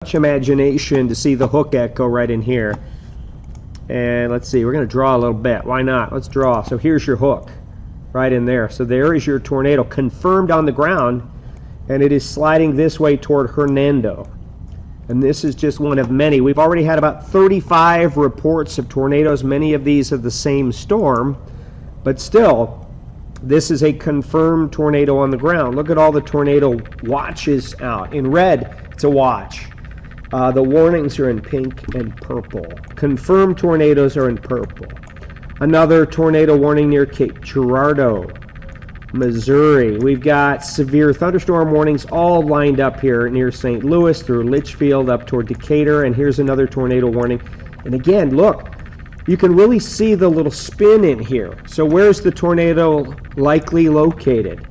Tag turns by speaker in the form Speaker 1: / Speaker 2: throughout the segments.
Speaker 1: much imagination to see the hook echo right in here. And let's see, we're going to draw a little bit. Why not? Let's draw. So here's your hook right in there. So there is your tornado confirmed on the ground, and it is sliding this way toward Hernando. And this is just one of many. We've already had about 35 reports of tornadoes, many of these of the same storm, but still, this is a confirmed tornado on the ground. Look at all the tornado watches out. In red, it's a watch. The warnings are in pink and purple. Confirmed tornadoes are in purple. Another tornado warning near Cape Girardeau, Missouri. We've got severe thunderstorm warnings all lined up here near St. Louis through Litchfield up toward Decatur, and here's another tornado warning. And again, look, you can really see the little spin in here. So where's the tornado likely located?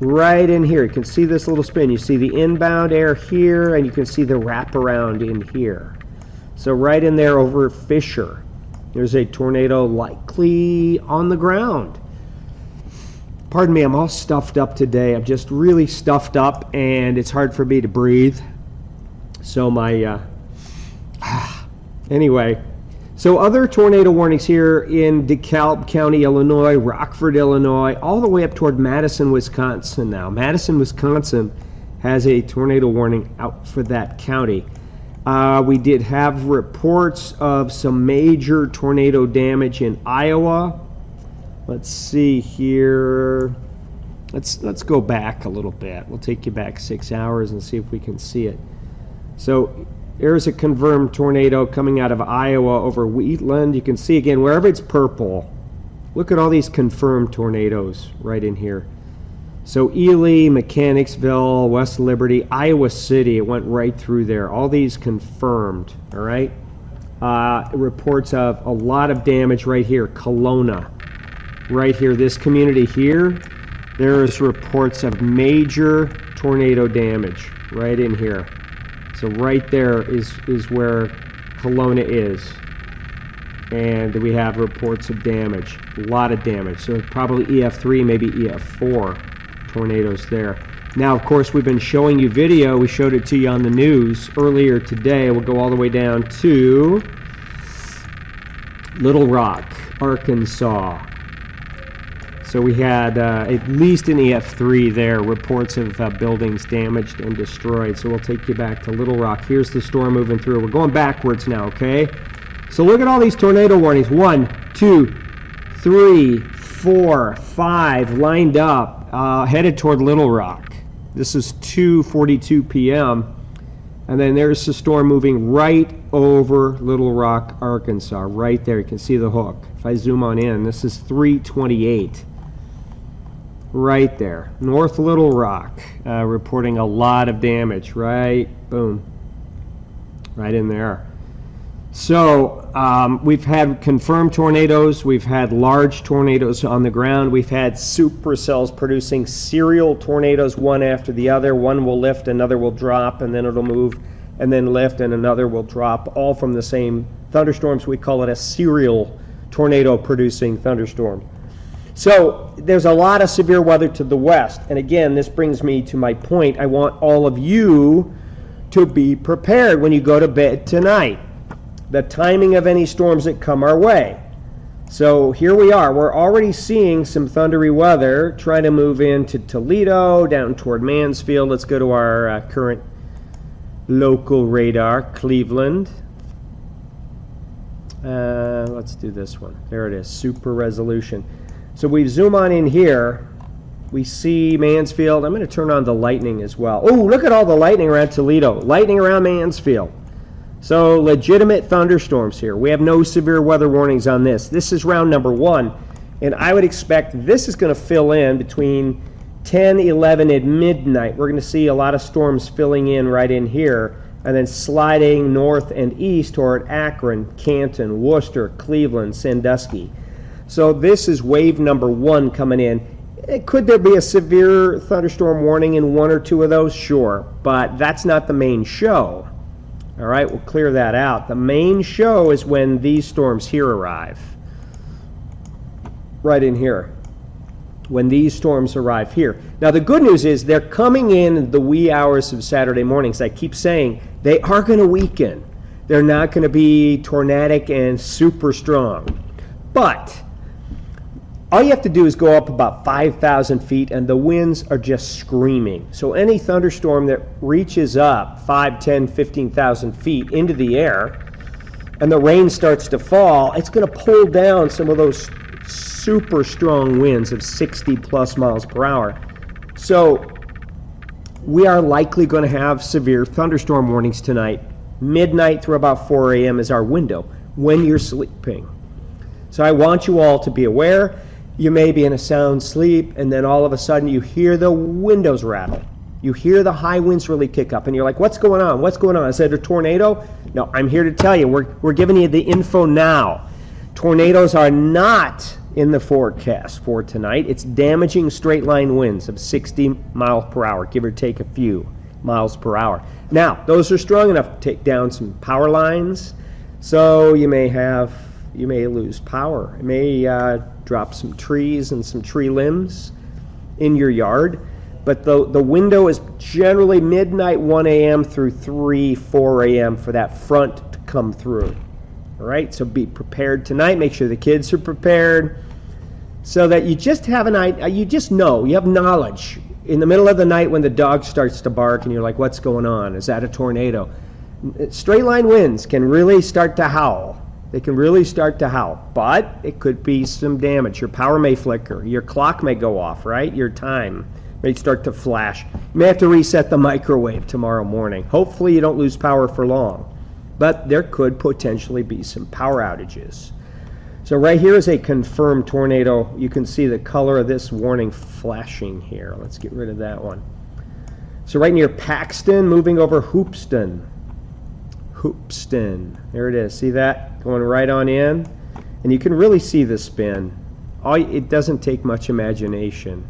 Speaker 1: Right in here. You can see this little spin. You see the inbound air here, and you can see the wraparound in here. So right in there over Fisher, there's a tornado likely on the ground. Pardon me, I'm all stuffed up today. I'm just really stuffed up, and it's hard for me to breathe. So anyway. So other tornado warnings here in DeKalb County, Illinois, Rockford, Illinois, all the way up toward Madison, Wisconsin now. Madison, Wisconsin has a tornado warning out for that county. We did have reports of some major tornado damage in Iowa. Let's see here. Let's go back a little bit. We'll take you back 6 hours and see if we can see it. So there's a confirmed tornado coming out of Iowa over Wheatland. You can see again, wherever it's purple, look at all these confirmed tornadoes right in here. So Ely, Mechanicsville, West Liberty, Iowa City, it went right through there. All these confirmed, all right? Reports of a lot of damage right here. Kelowna, right here. This community here, there's reports of major tornado damage right in here. So right there is where Kelowna is. And we have reports of damage, a lot of damage. So probably EF3, maybe EF4 tornadoes there. Now, of course, we've been showing you video. We showed it to you on the news earlier today. We'll go all the way down to Little Rock, Arkansas. So we had at least an EF3 there, reports of buildings damaged and destroyed. So we'll take you back to Little Rock. Here's the storm moving through. We're going backwards now, okay? So look at all these tornado warnings. 1, 2, 3, 4, 5 lined up, headed toward Little Rock. This is 2:42 p.m. And then there's the storm moving right over Little Rock, Arkansas. Right there, you can see the hook. If I zoom on in, this is 3:28. Right there, North Little Rock, reporting a lot of damage. Right, boom, right in there. So we've had confirmed tornadoes. We've had large tornadoes on the ground. We've had supercells producing serial tornadoes, one after the other. One will lift, another will drop, and then it'll move, and then lift, and another will drop, all from the same thunderstorms. We call it a serial tornado producing thunderstorm. So there's a lot of severe weather to the west. And again, this brings me to my point. I want all of you to be prepared when you go to bed tonight. The timing of any storms that come our way. So here we are. We're already seeing some thundery weather trying to move into Toledo, down toward Mansfield. Let's go to our current local radar, Cleveland. Let's do this one. There it is, super resolution. So we zoom on in here. We see Mansfield. I'm going to turn on the lightning as well. Oh, look at all the lightning around Toledo. Lightning around Mansfield. So legitimate thunderstorms here. We have no severe weather warnings on this. This is round number 1. And I would expect this is going to fill in between 10, 11, and midnight. We're going to see a lot of storms filling in right in here, and then sliding north and east toward Akron, Canton, Worcester, Cleveland, Sandusky. So this is wave number 1 coming in. Could there be a severe thunderstorm warning in 1 or 2 of those? Sure, but that's not the main show. All right, we'll clear that out. The main show is when these storms here arrive. Right in here. when these storms arrive here. Now the good news is they're coming in the wee hours of Saturday mornings. I keep saying they are going to weaken. They're not going to be tornadic and super strong. But all you have to do is go up about 5,000 feet and the winds are just screaming. So any thunderstorm that reaches up 5, 10, 15,000 feet into the air and the rain starts to fall, it's going to pull down some of those super strong winds of 60 plus miles per hour. So we are likely going to have severe thunderstorm warnings tonight. Midnight through about 4 a.m. is our window when you're sleeping. So I want you all to be aware. You may be in a sound sleep, and then all of a sudden you hear the windows rattle. You hear the high winds really kick up, and you're like, what's going on? What's going on? Is it a tornado? No, I'm here to tell you. We're giving you the info now. Tornadoes are not in the forecast for tonight. It's damaging straight line winds of 60 miles per hour, give or take a few miles per hour. Now, those are strong enough to take down some power lines, so you may lose power. It may drop some trees and some tree limbs in your yard, but the window is generally midnight 1 a.m. through 3, 4 a.m. for that front to come through. All right, so be prepared tonight. Make sure the kids are prepared so that you just have an idea, you just know, you have knowledge. In the middle of the night when the dog starts to bark and you're like, what's going on? Is that a tornado? Straight line winds can really start to howl. They can really start to howl, but it could be some damage. Your power may flicker. Your clock may go off, right? Your time may start to flash. You may have to reset the microwave tomorrow morning. Hopefully you don't lose power for long, but there could potentially be some power outages. So right here is a confirmed tornado. You can see the color of this warning flashing here. Let's get rid of that one. So right near Paxton, moving over Hoopeston. Hoopeston, there it is. See that? Going right on in. And you can really see the spin. It doesn't take much imagination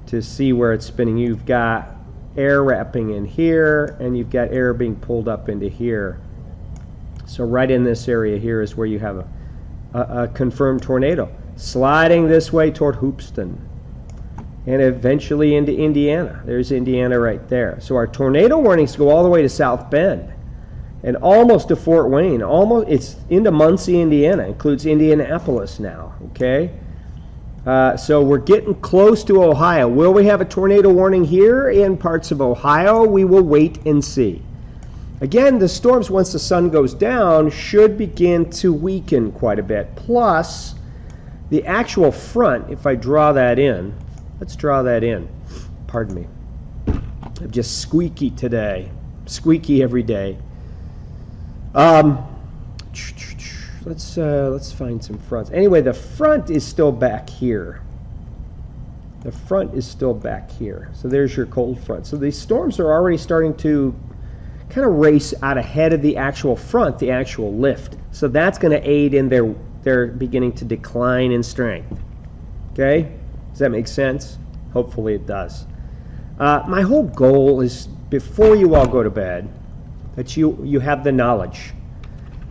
Speaker 1: to see where it's spinning. You've got air wrapping in here, and you've got air being pulled up into here. So right in this area here is where you have a confirmed tornado sliding this way toward Hoopeston and eventually into Indiana. There's Indiana right there. So our tornado warnings go all the way to South Bend and almost to Fort Wayne. Almost, it's into Muncie, Indiana. Includes Indianapolis now. Okay, so we're getting close to Ohio. Will we have a tornado warning here in parts of Ohio? We will wait and see. Again, the storms, once the sun goes down, should begin to weaken quite a bit. Plus, the actual front, if I draw that in, let's draw that in. Pardon me. I'm just squeaky today. Squeaky every day. Let's find some fronts. Anyway, the front is still back here. The front is still back here. So there's your cold front. So these storms are already starting to kind of race out ahead of the actual front, the actual lift. So that's going to aid in their beginning to decline in strength. Okay? Does that make sense? Hopefully it does. My whole goal is, before you all go to bed, that you have the knowledge.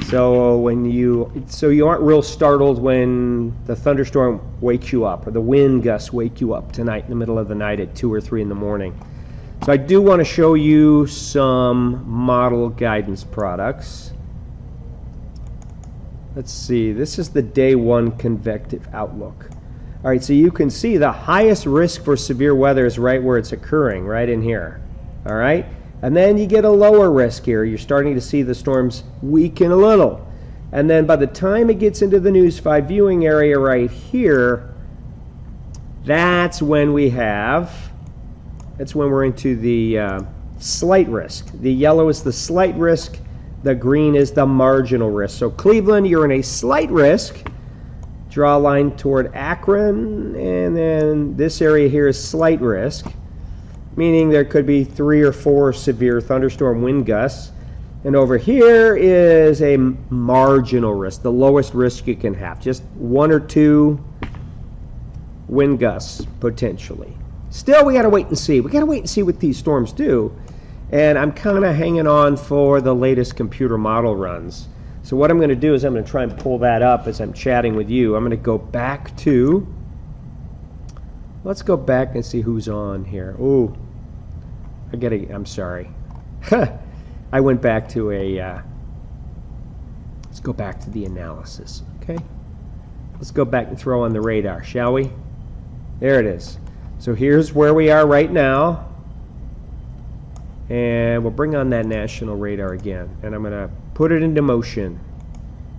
Speaker 1: So you aren't real startled when the thunderstorm wakes you up or the wind gusts wake you up tonight in the middle of the night at 2 or 3 in the morning. So I do want to show you some model guidance products. Let's see, this is the day 1 convective outlook. All right, so you can see the highest risk for severe weather is right where it's occurring, right in here. All right, and then you get a lower risk here. You're starting to see the storms weaken a little. And then by the time it gets into the News 5 viewing area right here, that's when we're into the slight risk. The yellow is the slight risk. The green is the marginal risk. So Cleveland, you're in a slight risk. Draw a line toward Akron, and then this area here is slight risk, meaning there could be 3 or 4 severe thunderstorm wind gusts. And over here is a marginal risk, the lowest risk you can have. Just 1 or 2 wind gusts, potentially. Still, we got to wait and see. We got to wait and see what these storms do. And I'm kind of hanging on for the latest computer model runs. So what I'm going to do is I'm going to try and pull that up as I'm chatting with you. I'm going to go back to Let's go back and see who's on here. Ooh, I'm sorry. I went back to let's go back to the analysis, okay? Let's go back and throw on the radar, shall we? There it is. So here's where we are right now. And we'll bring on that national radar again. And I'm going to put it into motion.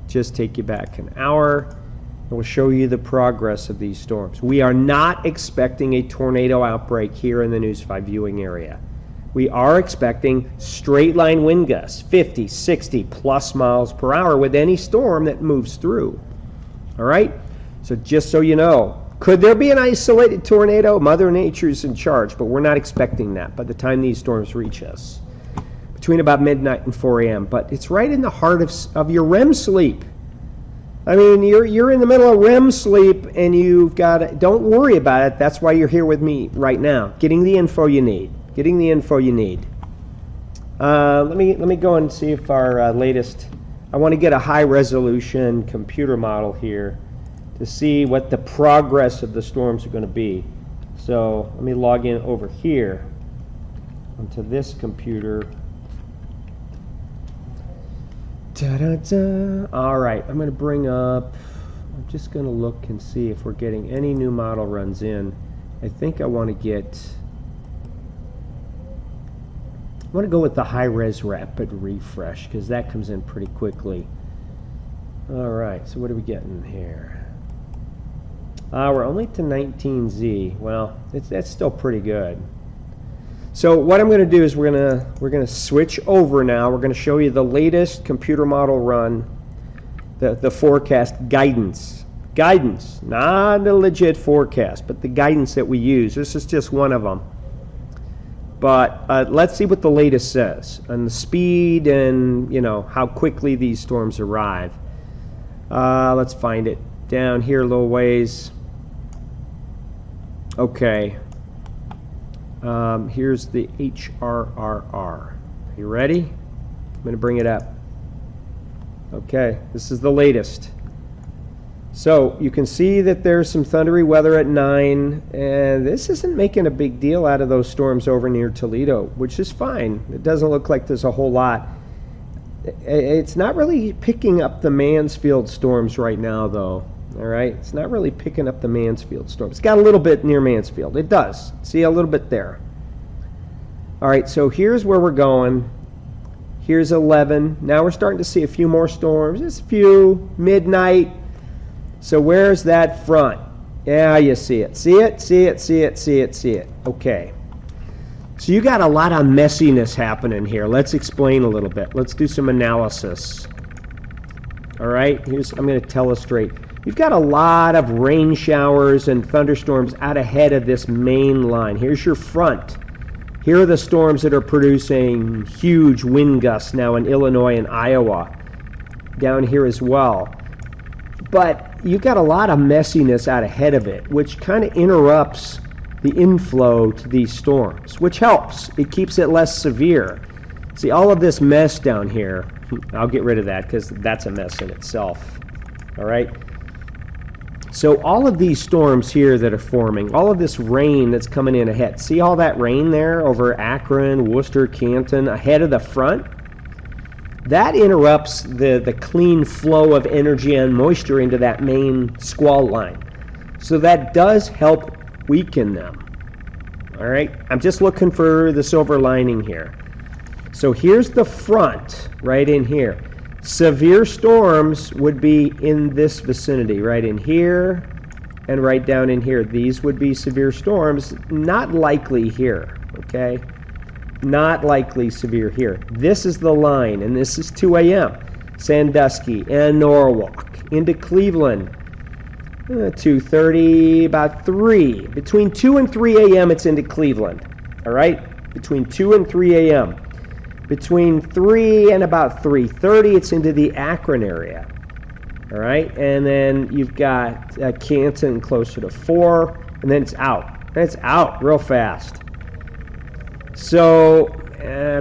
Speaker 1: Just take you back an hour. And we'll show you the progress of these storms. We are not expecting a tornado outbreak here in the News 5 viewing area. We are expecting straight line wind gusts, 50, 60 plus miles per hour with any storm that moves through. All right? So just so you know, could there be an isolated tornado? Mother Nature's in charge, but we're not expecting that by the time these storms reach us. Between about midnight and 4 a.m. But it's right in the heart of your REM sleep. I mean, you're in the middle of REM sleep and you've got to, don't worry about it. That's why you're here with me right now, getting the info you need. Getting the info you need. Let me go and see if our latest, I want to get a high resolution computer model here to see what the progress of the storms are going to be. So let me log in over here onto this computer. Da-da-da. All right, I'm going to bring up, I'm just going to look and see if we're getting any new model runs in. I think I want to go with the high-res rapid refresh because that comes in pretty quickly. All right, so what are we getting here? We're only to 19Z. Well, that's still pretty good. So what I'm going to do is we're going to switch over now. We're going to show you the latest computer model run, the forecast guidance. Guidance, not a legit forecast, but the guidance that we use. This is just one of them. But let's see what the latest says on the speed and how quickly these storms arrive. Let's find it down here a little ways. Okay. Here's the HRRR. Are you ready? I'm going to bring it up. Okay, this is the latest. So you can see that there's some thundery weather at 9, and this isn't making a big deal out of those storms over near Toledo, which is fine. It doesn't look like there's a whole lot. It's not really picking up the Mansfield storms right now, though. All right, it's not really picking up the Mansfield storms. It's got a little bit near Mansfield. It does. See a little bit there. All right, so here's where we're going. Here's 11. Now we're starting to see a few more storms. Just a few. Midnight. So where's that front? Yeah, you see it. See it, see it, see it, see it, see it. Okay. So you got a lot of messiness happening here. Let's explain a little bit. Let's do some analysis. All right, I'm going to telestrate. You've got a lot of rain showers and thunderstorms out ahead of this main line. Here's your front. Here are the storms that are producing huge wind gusts now in Illinois and Iowa. Down here as well. But you've got a lot of messiness out ahead of it, which kind of interrupts the inflow to these storms, which helps. It keeps it less severe. See, all of this mess down here, I'll get rid of that because that's a mess in itself. All right? So all of these storms here that are forming, all of this rain that's coming in ahead, see all that rain there over Akron, Worcester, Canton, ahead of the front? That interrupts the clean flow of energy and moisture into that main squall line. So that does help weaken them. All right? I'm just looking for the silver lining here. So here's the front right in here. Severe storms would be in this vicinity, right in here and right down in here. These would be severe storms, not likely here, okay? Not likely severe here. This is the line, and this is 2 a.m. Sandusky and Norwalk into Cleveland. 2:30, about 3. Between 2 and 3 a.m. it's into Cleveland, all right? Between 2 and 3 a.m. Between 3 and about 3:30 it's into the Akron area, all right? And then you've got Canton closer to 4, and then it's out. And it's out real fast. So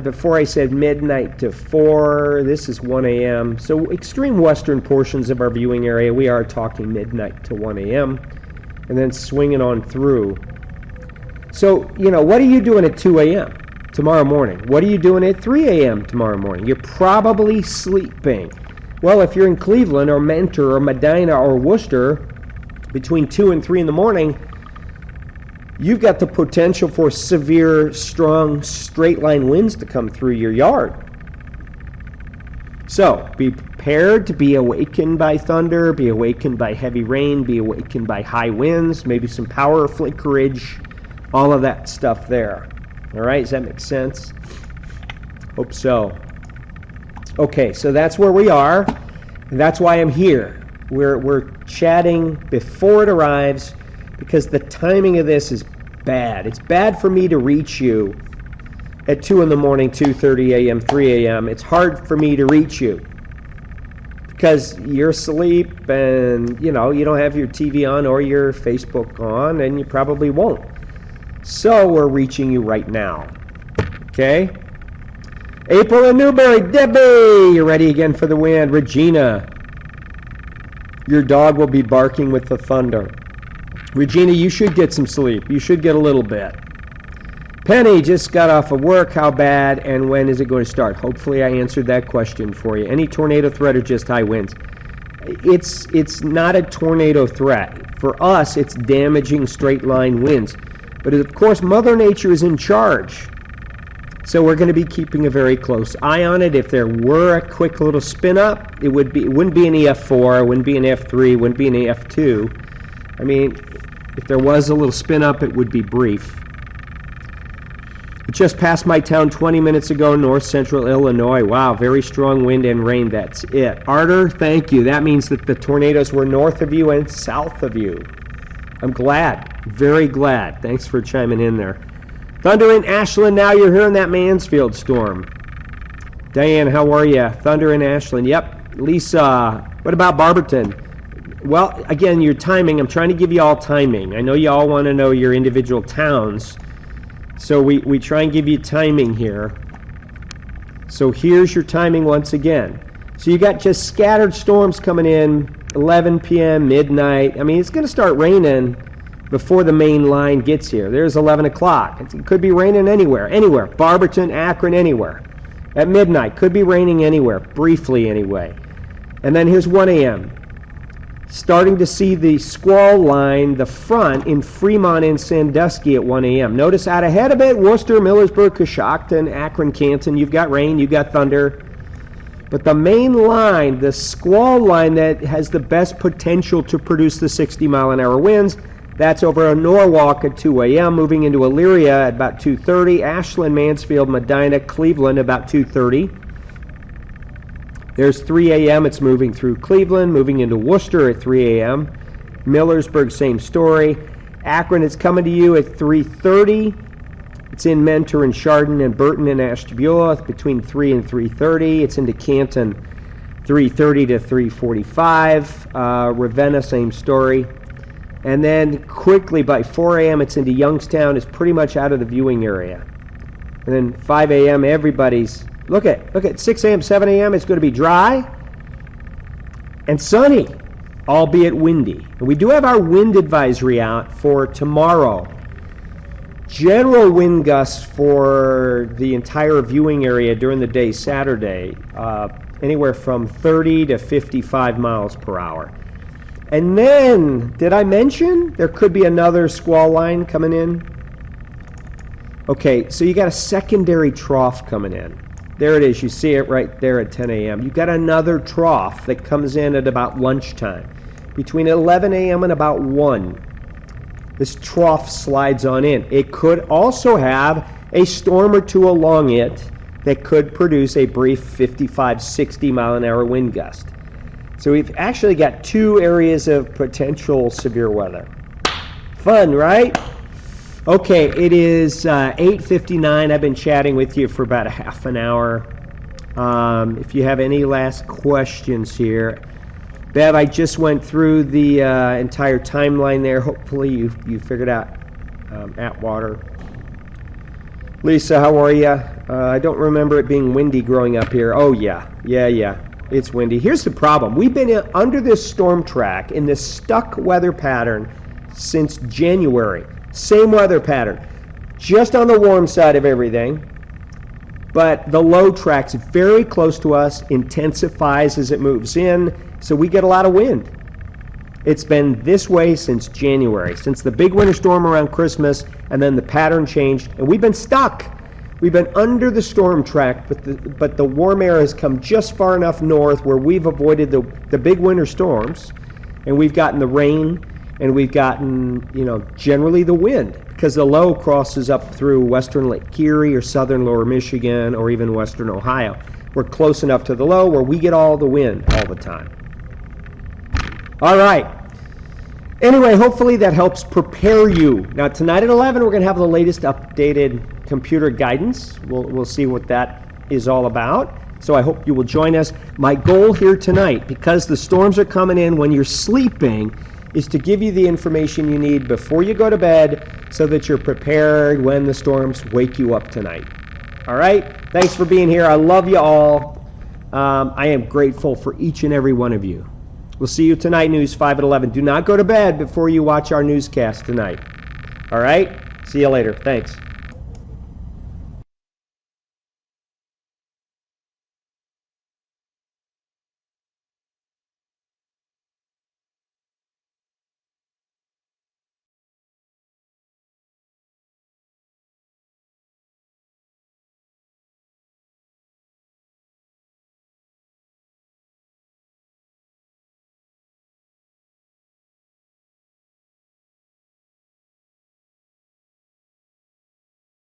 Speaker 1: before I said midnight to 4, this is 1 a.m. So extreme western portions of our viewing area, we are talking midnight to 1 a.m. and then swinging on through. So, what are you doing at 2 a.m. tomorrow morning? What are you doing at 3 a.m. tomorrow morning? You're probably sleeping. Well, if you're in Cleveland or Mentor or Medina or Worcester between 2 and 3 in the morning, you've got the potential for severe, strong, straight-line winds to come through your yard. So, be prepared to be awakened by thunder, be awakened by heavy rain, be awakened by high winds, maybe some power flickerage, all of that stuff there. All right, does that make sense? Hope so. Okay, so that's where we are, and that's why I'm here. We're chatting before it arrives because the timing of this is bad. It's bad for me to reach you at 2 in the morning, 2:30 a.m., 3 a.m. It's hard for me to reach you because you're asleep and, you don't have your TV on or your Facebook on, and you probably won't. So we're reaching you right now. Okay? April in Newberry. Debbie, you ready again for the wind? Regina, your dog will be barking with the thunder. Regina, you should get some sleep. You should get a little bit. Penny just got off of work. How bad and when is it going to start? Hopefully I answered that question for you. Any tornado threat or just high winds? It's not a tornado threat. For us, it's damaging straight line winds. But of course, Mother Nature is in charge. So we're going to be keeping a very close eye on it. If there were a quick little spin up, it wouldn't be an EF4, it wouldn't be an F3, it wouldn't be an EF2. I mean, if there was a little spin up, it would be brief. It just passed my town 20 minutes ago, north central Illinois. Wow, very strong wind and rain. That's it. Arter, thank you. That means that the tornadoes were north of you and south of you. I'm glad, very glad. Thanks for chiming in there. Thunder in Ashland, now you're hearing that Mansfield storm. Diane, how are you? Thunder in Ashland, yep. Lisa, what about Barberton? Well, again, your timing, I'm trying to give you all timing. I know you all want to know your individual towns, so we try and give you timing here. So here's your timing once again. So you got just scattered storms coming in, 11 p.m., midnight. I mean, it's going to start raining before the main line gets here. There's 11 o'clock. It could be raining anywhere. Barberton, Akron, anywhere. At midnight, could be raining anywhere, briefly anyway. And then here's 1 a.m. Starting to see the squall line, the front, in Fremont and Sandusky at 1 a.m. Notice out ahead of it, Worcester, Millersburg, Coshocton, Akron, Canton. You've got rain, you've got thunder. But the main line, the squall line that has the best potential to produce the 60-mile-an-hour winds, that's over in Norwalk at 2 a.m., moving into Elyria at about 2:30, Ashland, Mansfield, Medina, Cleveland about 2:30. There's 3 a.m., it's moving through Cleveland, moving into Worcester at 3 a.m. Millersburg, same story. Akron, it's coming to you at 3:30. It's in Mentor and Chardon and Burton and Ashtabula between 3 and 3:30. It's into Canton, 3:30 to 3:45. Ravenna, same story. And then quickly by 4 a.m. it's into Youngstown. It's pretty much out of the viewing area. And then 5 a.m. everybody's, look at 6 a.m., 7 a.m. it's going to be dry and sunny, albeit windy. And we do have our wind advisory out for tomorrow. General wind gusts for the entire viewing area during the day Saturday, anywhere from 30 to 55 miles per hour. And then, did I mention there could be another squall line coming in? Okay, so you got a secondary trough coming in. There it is. You see it right there at 10 a.m. You've got another trough that comes in at about lunchtime, between 11 a.m. and about 1. This trough slides on in. It could also have a storm or two along it that could produce a brief 55, 60 mile an hour wind gust. So we've actually got 2 areas of potential severe weather. Fun, right? Okay, it is 8:59. I've been chatting with you for about a half an hour. If you have any last questions here. Bev, I just went through the entire timeline there. Hopefully you figured out Atwater. Lisa, how are you? I don't remember it being windy growing up here. Oh, yeah. It's windy. Here's the problem. We've been under this storm track in this stuck weather pattern since January. Same weather pattern, just on the warm side of everything, but the low tracks very close to us, intensifies as it moves in, so we get a lot of wind. It's been this way since January, since the big winter storm around Christmas, and then the pattern changed, and we've been stuck. We've been under the storm track, but the warm air has come just far enough north where we've avoided the big winter storms, and we've gotten the rain, and we've gotten, generally the wind, because the low crosses up through western Lake Erie or southern lower Michigan or even western Ohio. We're close enough to the low where we get all the wind all the time. All right. Anyway, hopefully that helps prepare you. Now, tonight at 11, we're going to have the latest updated computer guidance. We'll see what that is all about. So I hope you will join us. My goal here tonight, because the storms are coming in when you're sleeping, is to give you the information you need before you go to bed so that you're prepared when the storms wake you up tonight. All right? Thanks for being here. I love you all. I am grateful for each and every one of you. We'll see you tonight, News 5 at 11. Do not go to bed before you watch our newscast tonight. All right? See you later. Thanks.